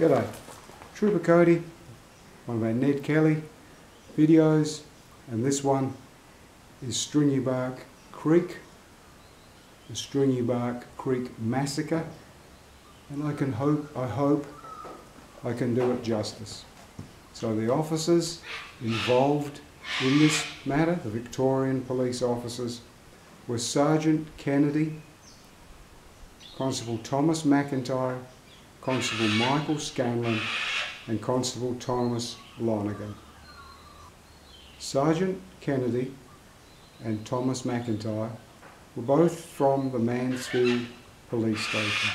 G'day, Trooper Cody, one of our Ned Kelly videos, and this one is Stringybark Creek, the Stringybark Creek Massacre, and I hope I can do it justice. So the officers involved in this matter, the Victorian police officers, were Sergeant Kennedy, Constable Thomas McIntyre, Constable Michael Scanlon and Constable Thomas Lonergan. Sergeant Kennedy and Thomas McIntyre were both from the Mansfield police station.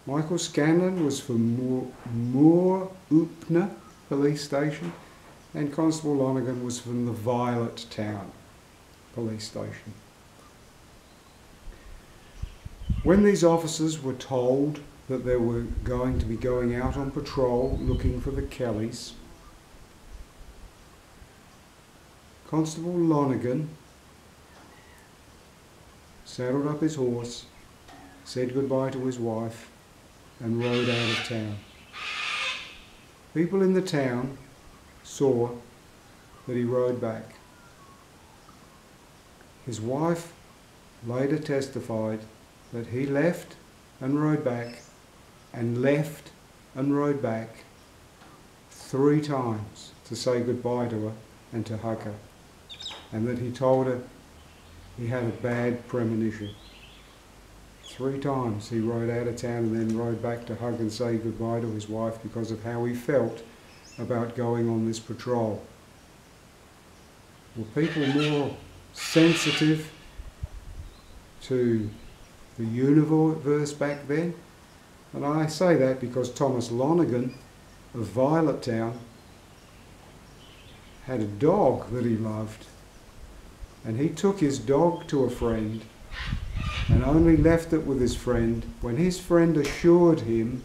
Michael Scanlon was from Moor-Oopner police station and Constable Lonergan was from the Violet Town police station. When these officers were told that they were going to be going out on patrol looking for the Kellys, Constable Lonergan saddled up his horse, said goodbye to his wife and rode out of town. People in the town saw that he rode back. His wife later testified that he left and rode back and left and rode back 3 times to say goodbye to her and to hug her, and that he told her he had a bad premonition. 3 times he rode out of town and then rode back to hug and say goodbye to his wife because of how he felt about going on this patrol. Were people more sensitive to the universe back then? And I say that because Thomas Lonergan of Violet Town had a dog that he loved, and he took his dog to a friend and only left it with his friend when his friend assured him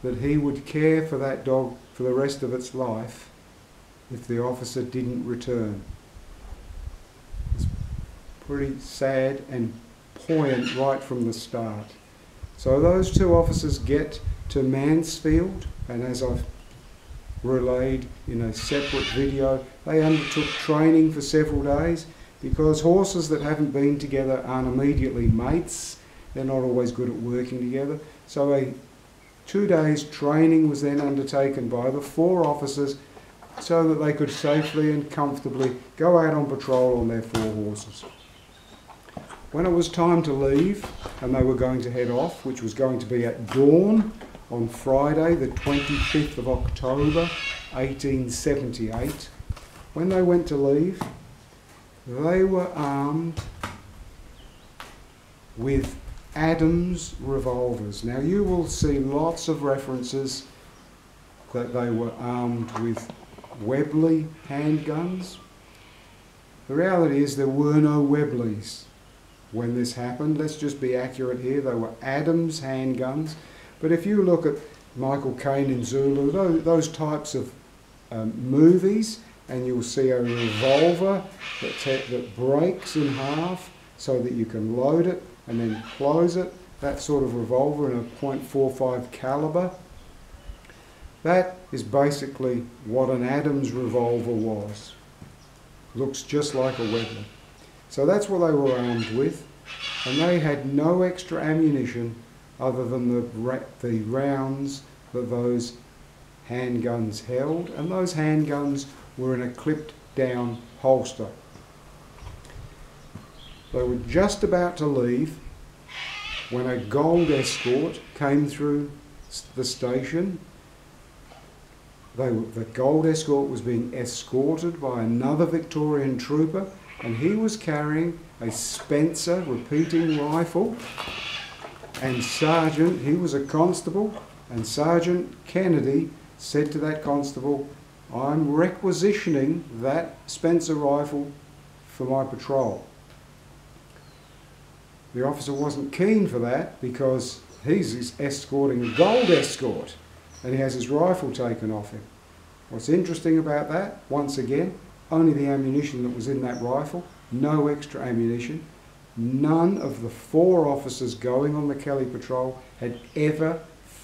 that he would care for that dog for the rest of its life if the officer didn't return. It's pretty sad and poignant right from the start. So those 2 officers get to Mansfield, and as I've relayed in a separate video, they undertook training for several days because horses that haven't been together aren't immediately mates. They're not always good at working together. So 2 days training was then undertaken by the 4 officers so that they could safely and comfortably go out on patrol on their 4 horses. When it was time to leave and they were going to head off, which was going to be at dawn on Friday the 25th of October 1878, when they went to leave, they were armed with Adams revolvers. Now you will see lots of references that they were armed with Webley handguns. The reality is there were no Webleys when this happened. Let's just be accurate here. They were Adams handguns. But if you look at Michael Caine in Zulu, those types of movies, and you'll see a revolver that breaks in half so that you can load it and then close it, that sort of revolver in a .45 caliber. That is basically what an Adams revolver was. Looks just like a Webley. So that's what they were armed with, and they had no extra ammunition other than the rounds that those handguns held, and those handguns were in a clipped down holster. They were just about to leave when a gold escort came through the station. The gold escort was being escorted by another Victorian trooper, and he was carrying a Spencer repeating rifle, and he was a constable, and Sergeant Kennedy said to that constable, "I'm requisitioning that Spencer rifle for my patrol." The officer wasn't keen for that because he's escorting a gold escort and he has his rifle taken off him. What's interesting about that, once again, only the ammunition that was in that rifle, no extra ammunition. None of the 4 officers going on the Kelly patrol had ever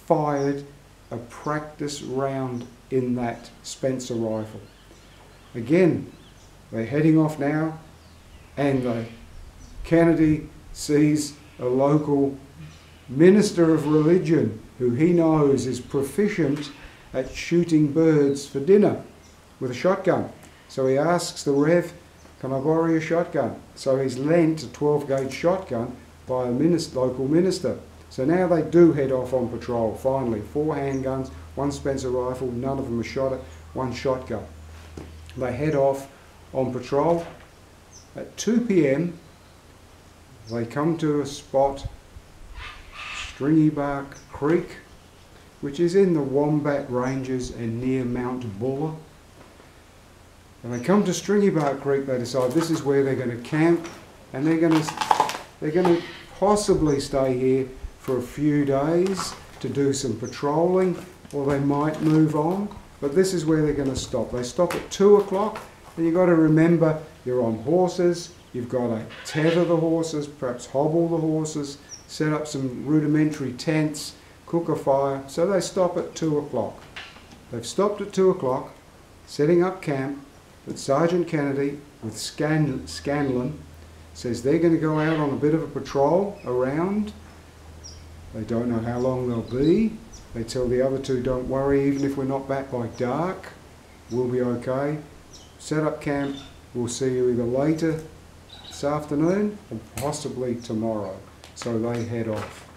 fired a practice round in that Spencer rifle. Again, they're heading off now, and Kennedy sees a local minister of religion who he knows is proficient at shooting birds for dinner with a shotgun. So he asks the Rev, "Can I borrow your shotgun?" So he's lent a 12-gauge shotgun by a local minister. So now they do head off on patrol, finally. 4 handguns, 1 Spencer rifle, none of them are shot at, 1 shotgun. They head off on patrol. At 2 p.m, they come to a spot, Stringybark Creek, which is in the Wombat Ranges and near Mount Buller. And they come to Stringybark Creek. They decide this is where they're going to camp, and they're going to possibly stay here for a few days to do some patrolling, or they might move on, but this is where they're going to stop. They stop at 2 o'clock, and you've got to remember you're on horses, you've got to tether the horses, perhaps hobble the horses, set up some rudimentary tents, cook a fire. So they stop at 2 o'clock. They've stopped at 2 o'clock, setting up camp, but Sergeant Kennedy with Scanlon says they're going to go out on a bit of a patrol around. They don't know how long they'll be. They tell the other 2, don't worry, even if we're not back by dark, we'll be okay. Set up camp, we'll see you either later this afternoon or possibly tomorrow. So they head off.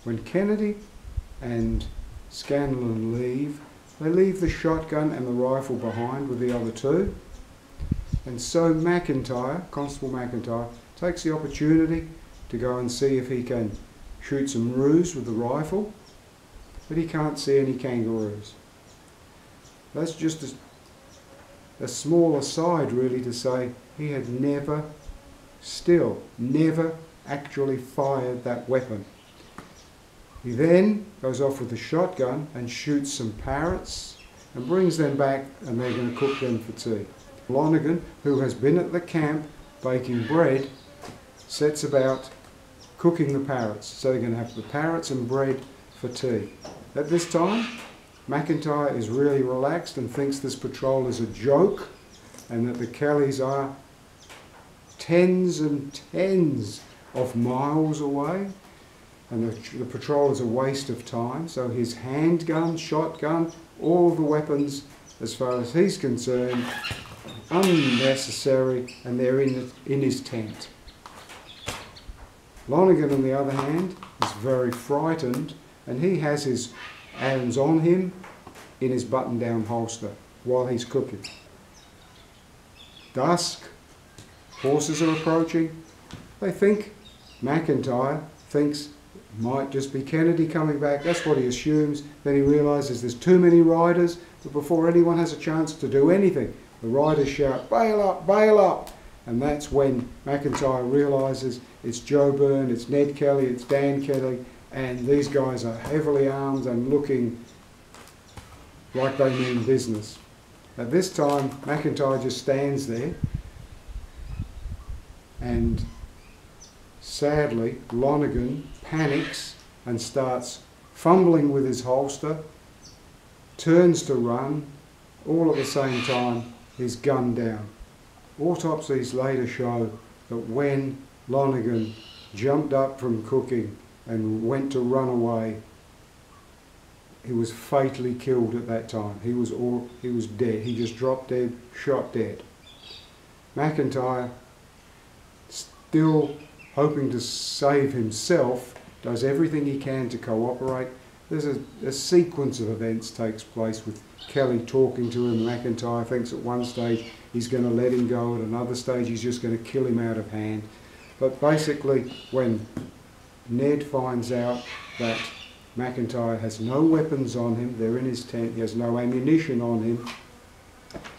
When Kennedy and Scanlon leave, they leave the shotgun and the rifle behind with the other 2. And so McIntyre, Constable McIntyre, takes the opportunity to go and see if he can shoot some roos with the rifle, but he can't see any kangaroos. That's just a small aside really to say he had never actually fired that weapon. He then goes off with the shotgun and shoots some parrots and brings them back, and they're going to cook them for tea. Lonergan, who has been at the camp baking bread, sets about cooking the parrots. So they're going to have the parrots and bread for tea. At this time, McIntyre is really relaxed and thinks this patrol is a joke, and that the Kellys are tens and tens of miles away, and the patrol is a waste of time. So his handgun, shotgun, all the weapons, as far as he's concerned, unnecessary, and they're in his tent. Lonergan, on the other hand, is very frightened, and he has his hands on him in his button-down holster while he's cooking. Dusk, horses are approaching. They think, McIntyre thinks it might just be Kennedy coming back. That's what he assumes. Then he realises there's too many riders, but before anyone has a chance to do anything, the riders shout, "Bail up, bail up!" And that's when McIntyre realises it's Joe Byrne, it's Ned Kelly, it's Dan Kelly, and these guys are heavily armed and looking like they mean business. At this time, McIntyre just stands there, and sadly, Lonergan panics and starts fumbling with his holster, turns to run, all at the same time he's gunned down. Autopsies later show that when Lonergan jumped up from cooking and went to run away, he was fatally killed at that time. He was dead. He just dropped dead, shot dead. McIntyre, still hoping to save himself, does everything he can to cooperate. There's a sequence of events takes place with Kelly talking to him. McIntyre thinks at one stage he's going to let him go, at another stage he's just going to kill him out of hand. But basically, when Ned finds out that McIntyre has no weapons on him, they're in his tent, he has no ammunition on him,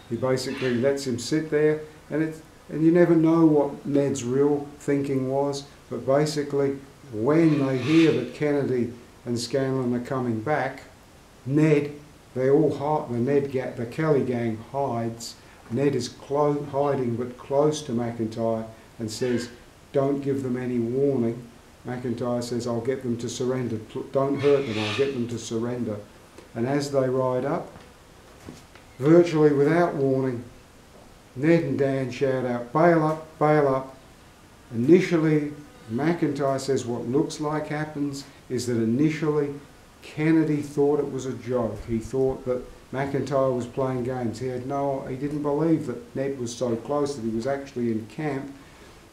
he basically lets him sit there, and you never know what Ned's real thinking was, but basically when they hear that Kennedy and Scanlon are coming back, the Kelly gang hides. Ned is hiding but close to McIntyre and says, "Don't give them any warning." McIntyre says, I'll get them to surrender. Don't hurt them, I'll get them to surrender. And as they ride up, virtually without warning, Ned and Dan shout out, bail up, bail up. Initially, McIntyre says what looks like happens is that initially Kennedy thought it was a joke. He thought that McIntyre was playing games. He didn't believe that Ned was so close, that he was actually in camp,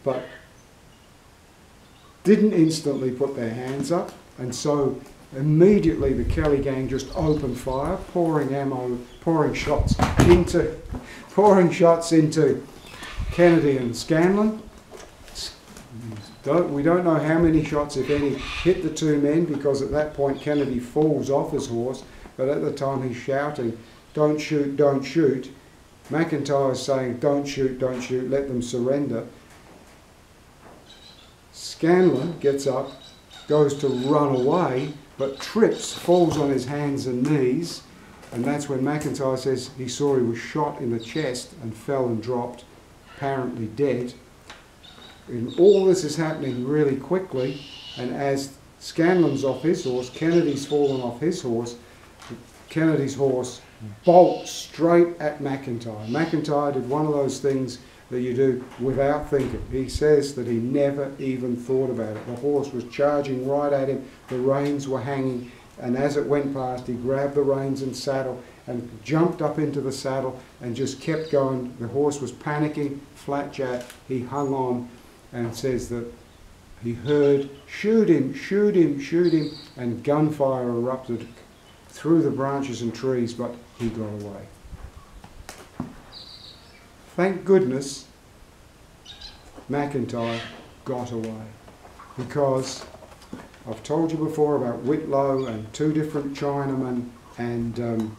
but didn't instantly put their hands up, and so immediately the Kelly gang just opened fire, pouring shots into Kennedy and Scanlon. We don't know how many shots, if any, hit the two men, because at that point Kennedy falls off his horse, but at the time he's shouting, don't shoot, don't shoot. McIntyre's saying, don't shoot, let them surrender. Scanlon gets up, goes to run away, but trips, falls on his hands and knees, and that's when McIntyre says he saw he was shot in the chest and fell and dropped, apparently dead. And all this is happening really quickly, and as Scanlon's off his horse, Kennedy's fallen off his horse, Kennedy's horse bolts straight at McIntyre. McIntyre did one of those things that you do without thinking. He says that he never even thought about it. The horse was charging right at him, the reins were hanging, and as it went past, he grabbed the reins and saddle and jumped up into the saddle and just kept going. The horse was panicking, flat chat. He hung on and says that he heard, shoot him, shoot him, shoot him, and gunfire erupted through the branches and trees, but he got away. Thank goodness McIntyre got away, because I've told you before about Whitlow and two different Chinamen and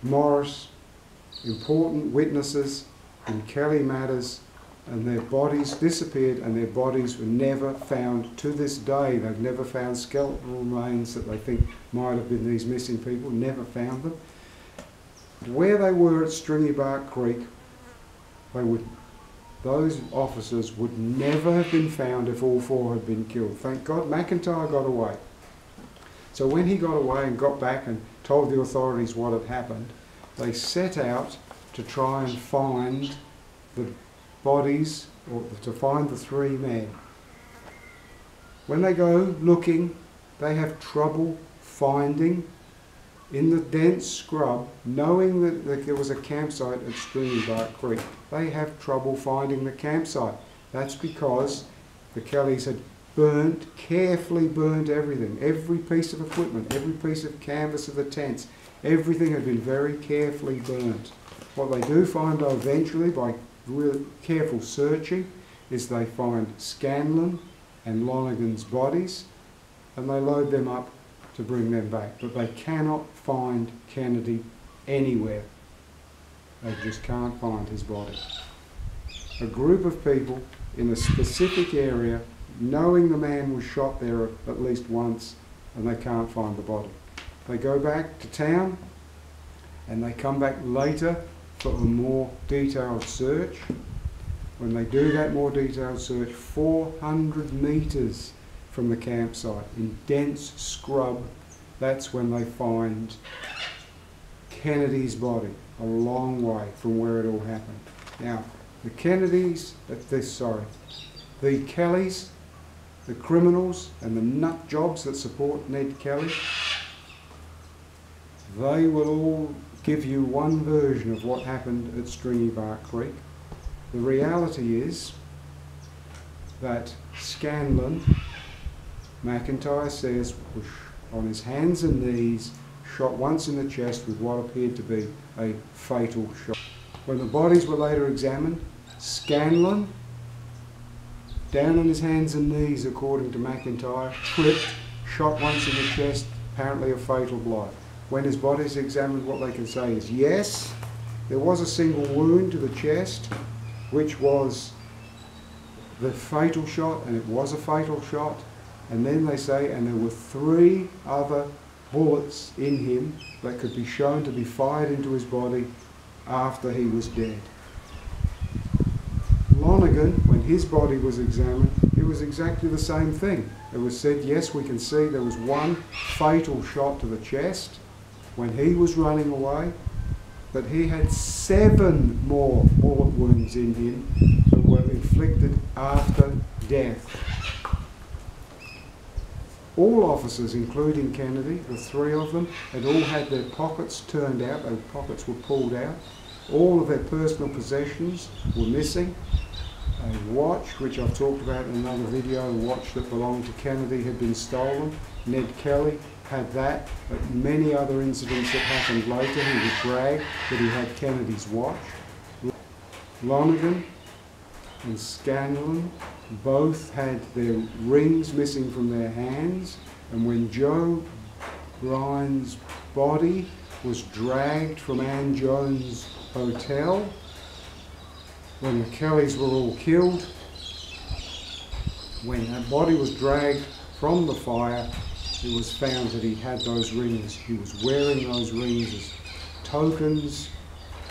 Morris, important witnesses in Kelly matters, and their bodies disappeared and their bodies were never found to this day. They've never found skeletal remains that they think might have been these missing people, never found them. Where they were at Stringybark Creek, those officers would never have been found if all four had been killed. Thank God McIntyre got away. So when he got away and got back and told the authorities what had happened, they set out to try and find the bodies, or to find the three men. When they go looking, they have trouble finding, in the dense scrub, knowing that there was a campsite at Stringybark Creek, they have trouble finding the campsite. That's because the Kellys had carefully burnt everything, every piece of equipment, every piece of canvas of the tents, everything had been very carefully burnt. What they do find though eventually, by real careful searching, is they find Scanlon and Lonergan's bodies, and they load them up to bring them back. But they cannot find Kennedy anywhere. They just can't find his body. A group of people in a specific area, knowing the man was shot there at least once, and they can't find the body. They go back to town, and they come back later for a more detailed search. When they do that more detailed search, 400 metres from the campsite, in dense scrub, that's when they find Kennedy's body, a long way from where it all happened. Now, the Kellys, the criminals and the nut jobs that support Ned Kelly, they will all give you one version of what happened at Stringybark Creek. The reality is that Scanlon, McIntyre says, was on his hands and knees, shot once in the chest with what appeared to be a fatal shot. When the bodies were later examined, Scanlon, down on his hands and knees according to McIntyre, tripped, shot once in the chest, apparently a fatal blow. When his body's examined, what they can say is, yes, there was a single wound to the chest, which was the fatal shot, and it was a fatal shot. And then they say, and there were 3 other bullets in him that could be shown to be fired into his body after he was dead. Lonergan, when his body was examined, it was exactly the same thing. It was said, yes, we can see there was one fatal shot to the chest when he was running away, but he had 7 more bullet wounds in him that were inflicted after death. All officers, including Kennedy, the 3 of them, had all had their pockets turned out, their pockets were pulled out. All of their personal possessions were missing. A watch, which I've talked about in another video, a watch that belonged to Kennedy had been stolen. Ned Kelly had that, but many other incidents that happened later, he would brag that he had Kennedy's watch. Lonergan and Scanlon both had their rings missing from their hands, and when Joe Ryan's body was dragged from Ann Jones' hotel, when the Kellys were all killed, when that body was dragged from the fire, it was found that he had those rings. He was wearing those rings as tokens,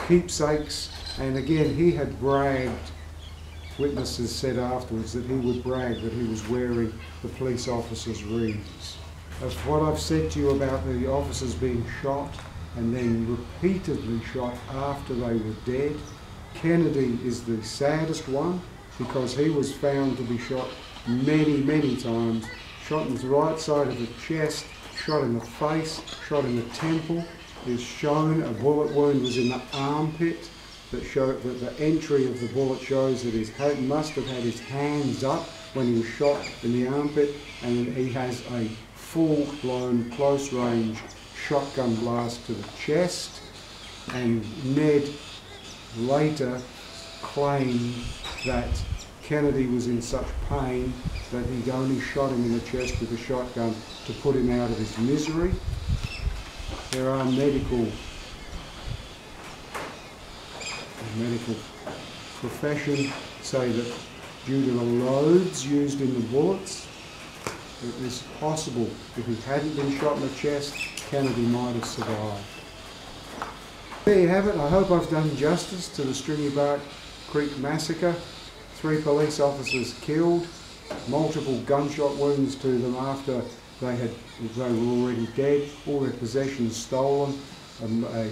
keepsakes, and again he had bragged, witnesses said afterwards that he would brag that he was wearing the police officers' rings. Of what I've said to you about the officers being shot and then repeatedly shot after they were dead, Kennedy is the saddest one because he was found to be shot many times, shot in the right side of the chest, shot in the face, shot in the temple. It's shown a bullet wound was in the armpit that showed that the entry of the bullet shows that he must have had his hands up when he was shot in the armpit, and he has a full-blown close-range shotgun blast to the chest. And Ned later claimed that Kennedy was in such pain that he'd only shot him in the chest with a shotgun to put him out of his misery. There are medical profession say that due to the loads used in the bullets, it is possible if he hadn't been shot in the chest, Kennedy might have survived. There you have it. I hope I've done justice to the Stringybark Creek massacre. 3 police officers killed, multiple gunshot wounds to them after they were already dead, all their possessions stolen, a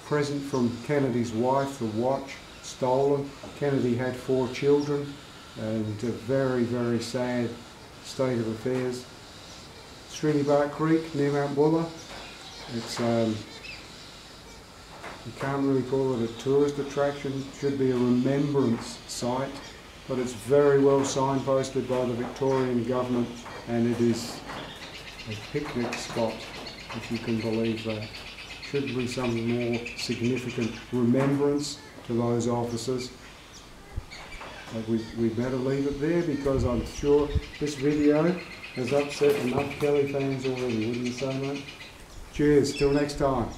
present from Kennedy's wife, the watch, stolen. Kennedy had 4 children, and a very sad state of affairs. Stringybark Creek near Mount Buller. It's you can't really call it a tourist attraction, it should be a remembrance site, but it's very well signposted by the Victorian government, and it is a picnic spot, if you can believe that. Should be some more significant remembrance to those officers. But we better leave it there, because I'm sure this video has upset enough Kelly fans already, wouldn't you say, mate? Cheers, till next time.